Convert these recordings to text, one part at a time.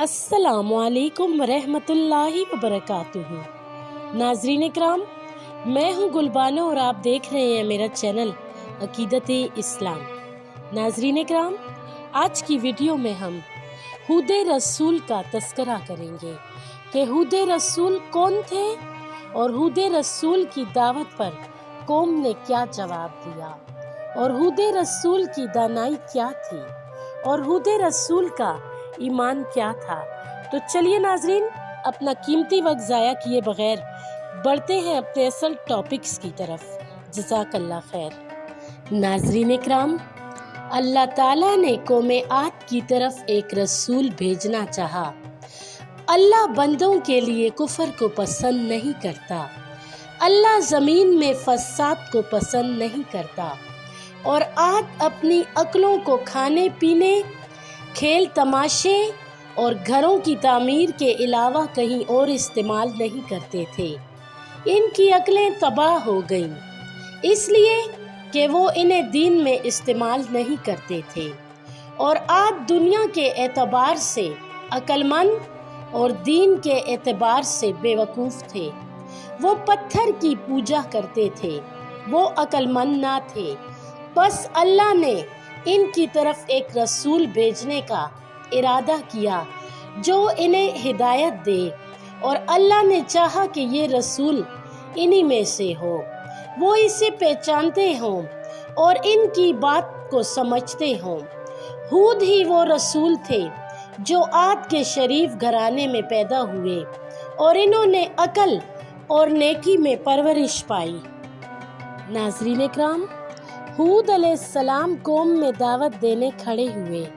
अस्सलामुअलैकुम वरहमतुल्लाहि वबरकातुहू। नाजरीन इकराम, मैं हूँ गुलबानो और आप देख रहे हैं मेरा चैनल अकीदत-ए इस्लाम। नाजरीन इकराम, आज की वीडियो में हम हूद रसूल का तस्करा करेंगे कि हूद रसूल कौन थे और हूद रसूल की दावत पर कौम ने क्या जवाब दिया और हूद रसूल की दानाई क्या थी और हूद रसूल का ईमान क्या था। तो चलिए नाजरीन, अपना कीमती वक्त ज़ाया किए बगैर बढ़ते हैं अपने असल टॉपिक्स की तरफ। जज़ाकल्लाह खैर। नाजरीन इकराम, अल्लाह ताला ने कौम आद की तरफ एक रसूल भेजना चाहा। अल्लाह बंदों के लिए कुफर को पसंद नहीं करता। अल्लाह ज़मीन में फसाद को पसंद नहीं करता और आद अपनी अक्लों को खाने पीने, खेल तमाशे और घरों की तामीर के अलावा कहीं और इस्तेमाल नहीं करते थे। इनकी अक्लें तबाह हो गईं, इसलिए कि वो इन्हें दीन में इस्तेमाल नहीं करते थे और आद दुनिया के एतबार से अक्लमंद और दीन के एतबार से बेवकूफ़ थे। वो पत्थर की पूजा करते थे, वो अक्लमंद ना थे। बस अल्लाह ने इनकी तरफ एक रसूल भेजने का इरादा किया जो इन्हें हिदायत दे, और अल्लाह ने चाहा कि ये रसूल इन्हीं में से हो। वो इसे पहचानते हों और इनकी बात को समझते हों। हूद ही वो रसूल थे जो आद के शरीफ घराने में पैदा हुए और इन्होंने अकल और नेकी में परवरिश पाई। नाज़रीन इकराम, हूद अलैहिस्सलाम कौम में दावत देने खड़े हुए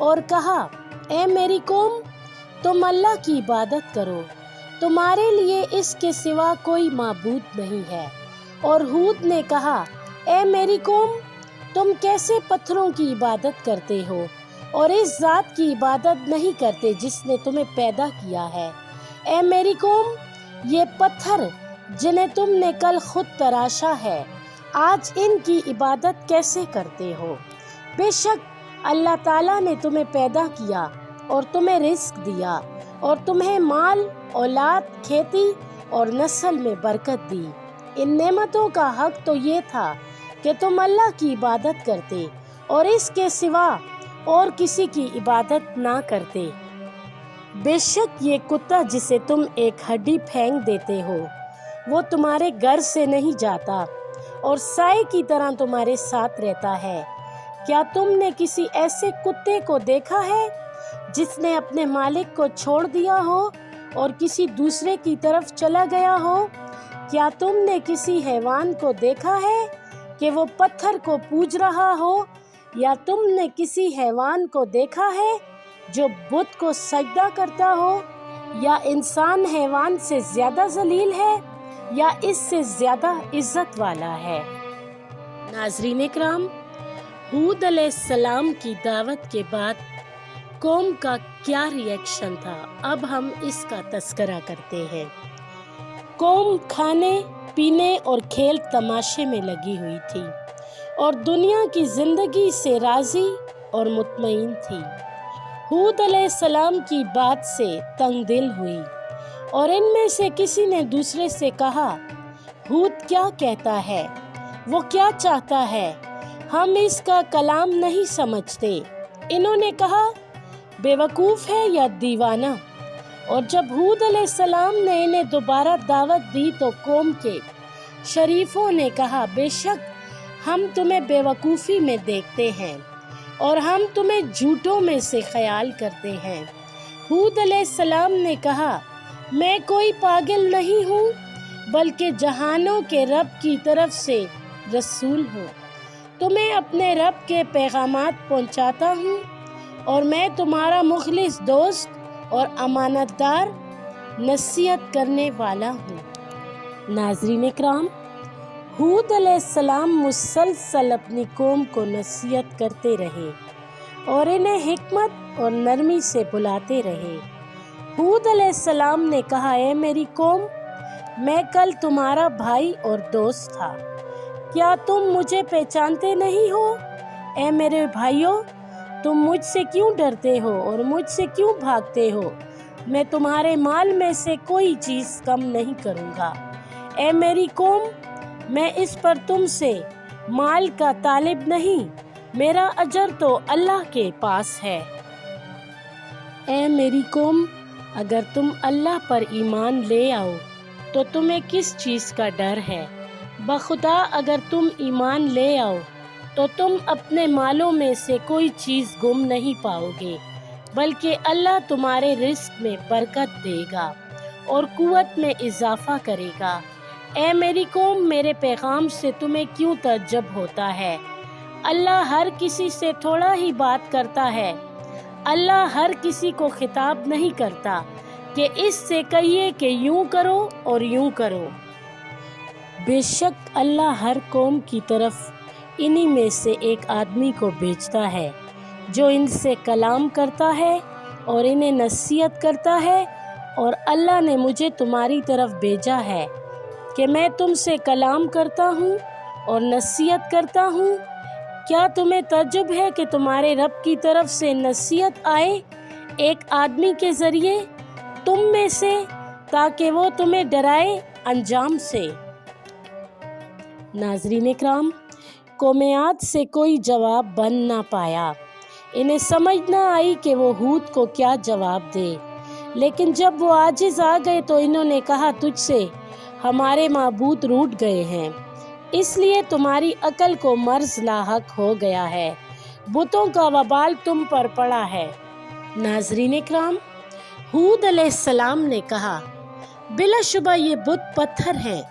और कहा, ए मेरी कौम, तुम अल्लाह की इबादत करो, तुम्हारे लिए इसके सिवा कोई माबूद नहीं है। और हूद ने कहा, ए मेरी कौम, तुम कैसे पत्थरों की इबादत करते हो और इस ज़ात की इबादत नहीं करते जिसने तुम्हें पैदा किया है। ए मेरी कौम, ये पत्थर जिन्हें तुमने कल खुद तराशा है, आज इनकी इबादत कैसे करते हो? बेशक अल्लाह ताला ने तुम्हें पैदा किया और तुम्हें रिस्क दिया और तुम्हें माल, औलाद, खेती और नस्ल में बरकत दी। इन नेमतों का हक तो ये था कि तुम अल्लाह की इबादत करते और इसके सिवा और किसी की इबादत ना करते। बेशक ये कुत्ता जिसे तुम एक हड्डी फेंक देते हो, वो तुम्हारे घर से नहीं जाता और साए की तरह तुम्हारे साथ रहता है। क्या तुमने किसी ऐसे कुत्ते को देखा है जिसने अपने मालिक को छोड़ दिया हो और किसी दूसरे की तरफ चला गया हो? क्या तुमने किसी हैवान को देखा है कि वो पत्थर को पूज रहा हो, या तुमने किसी हैवान को देखा है जो बुत को सजदा करता हो? या इंसान हैवान से ज्यादा जलील है या इससे ज्यादा इज्जत वाला है? नाजरीन इकराम, हूद अलैहिस्सलाम की दावत के बाद कौम का क्या रिएक्शन था, अब हम इसका तस्करा करते हैं। कौम खाने पीने और खेल तमाशे में लगी हुई थी और दुनिया की जिंदगी से राजी और मुतमईन थी। हूद अलैहिस्सलाम की बात से तंग दिल हुई और इनमें से किसी ने दूसरे से कहा, हूद क्या कहता है, वो क्या चाहता है, हम इसका कलाम नहीं समझते। इन्होंने कहा, बेवकूफ़ है या दीवाना। और जब हूद अलैहिस्सलाम ने इन्हें दोबारा दावत दी तो कौम के शरीफों ने कहा, बेशक हम तुम्हें बेवकूफ़ी में देखते हैं और हम तुम्हें झूठों में से ख्याल करते हैं। हूद अलैहिस्सलाम ने कहा, मैं कोई पागल नहीं हूँ, बल्कि जहानों के रब की तरफ से रसूल हूँ। तुम्हें अपने रब के पैगामात पहुँचाता हूँ और मैं तुम्हारा मुखलिस दोस्त और अमानतदार नसीहत करने वाला हूँ। नाज़रीन इकराम, हूद अलैहिस्सलाम मुसलसल अपनी कौम को नसीहत करते रहे और इन्हें हिकमत और नरमी से बुलाते रहे। हूद अलैहिस्सलाम ने कहा, ए मेरी कौम, मैं कल तुम्हारा भाई और दोस्त था, क्या तुम मुझे पहचानते नहीं हो? ए मेरे भाइयों, تم مجھ سے کیوں ڈرتے ہو اور مجھ سے کیوں بھاگتے ہو؟ میں تمہارے مال میں سے کوئی چیز کم نہیں کروں گا۔ اے میری قوم، میں اس پر تم سے مال کا طالب نہیں، میرا اجر تو اللہ کے پاس ہے۔ اے میری قوم، اگر تم اللہ پر ایمان لے آؤ تو تمہیں کس چیز کا ڈر ہے؟ بخدا اگر تم ایمان لے آؤ تو تم اپنے مالوں میں سے کوئی چیز گم نہیں پاؤ گے، بلکہ اللہ تمہارے رزق میں برکت دے گا اور قوت میں اضافہ کرے گا۔ اے میری قوم، میرے پیغام سے تمہیں کیوں تعجب ہوتا ہے؟ اللہ ہر کسی سے تھوڑا ہی بات کرتا ہے۔ اللہ ہر کسی کو خطاب نہیں کرتا کہ اس سے کہیے کہ یوں کرو اور یوں کرو۔ بے شک اللہ ہر قوم کی طرف انہی میں سے ایک آدمی کو بھیجتا ہے جو ان سے کلام کرتا ہے اور انہیں نصیحت کرتا ہے، اور اللہ نے مجھے تمہاری طرف بھیجا ہے کہ میں تم سے کلام کرتا ہوں اور نصیحت کرتا ہوں۔ کیا تمہیں تعجب ہے کہ تمہارے رب کی طرف سے نصیحت آئے ایک آدمی کے ذریعے تم میں سے، تاکہ وہ تمہیں ڈرائے انجام سے؟ ناظرین اکرام، قوم عاد سے کوئی جواب بن نہ پایا۔ انہیں سمجھ نہ آئی کہ وہ ہود کو کیا جواب دے، لیکن جب وہ عاجز آ گئے تو انہوں نے کہا، تجھ سے ہمارے معبود روٹھ گئے ہیں، اس لیے تمہاری عقل کو مرض لاحق ہو گیا ہے، بتوں کا وبال تم پر پڑا ہے۔ ناظرین اکرام، ہود علیہ السلام نے کہا، بلا شبہ یہ بت پتھر ہیں،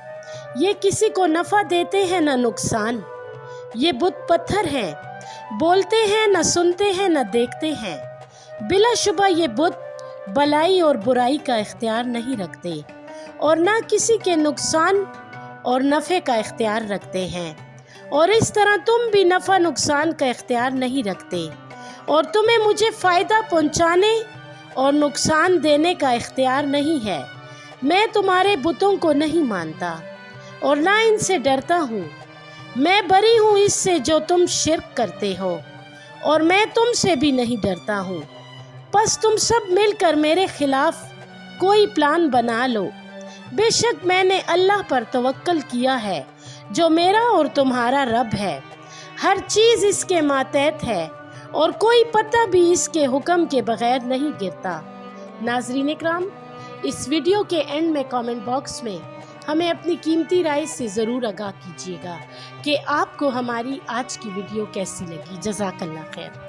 یہ کسی کو نفع دیتے ہیں نہ نقصان۔ یہ بت پتھر ہیں، بولتے ہیں نہ سنتے ہیں نہ دیکھتے ہیں۔ بلا شبہ یہ بت بلائی اور برائی کا اختیار نہیں رکھتے، اور نہ کسی کے نقصان اور نفع کا اختیار رکھتے ہیں، اور اس طرح تم بھی نفع نقصان کا اختیار نہیں رکھتے، اور تمہیں مجھے فائدہ پہنچانے اور نقصان دینے کا اختیار نہیں ہے۔ میں تمہارے بتوں کو نہیں مانتا اور نہ ان سے ڈرتا ہوں۔ میں بری ہوں اس سے جو تم شرک کرتے ہو، اور میں تم سے بھی نہیں ڈرتا ہوں۔ پس تم سب مل کر میرے خلاف کوئی پلان بنا لو۔ بے شک میں نے اللہ پر توکل کیا ہے جو میرا اور تمہارا رب ہے، ہر چیز اس کے ماتحت ہے، اور کوئی پتہ بھی اس کے حکم کے بغیر نہیں گرتا۔ ناظرین اکرام، اس ویڈیو کے اینڈ میں کامنٹ باکس میں ہمیں اپنی قیمتی رائے سے ضرور آگاہ کیجیے گا کہ آپ کو ہماری آج کی ویڈیو کیسی لگی۔ جزاک اللہ خیر۔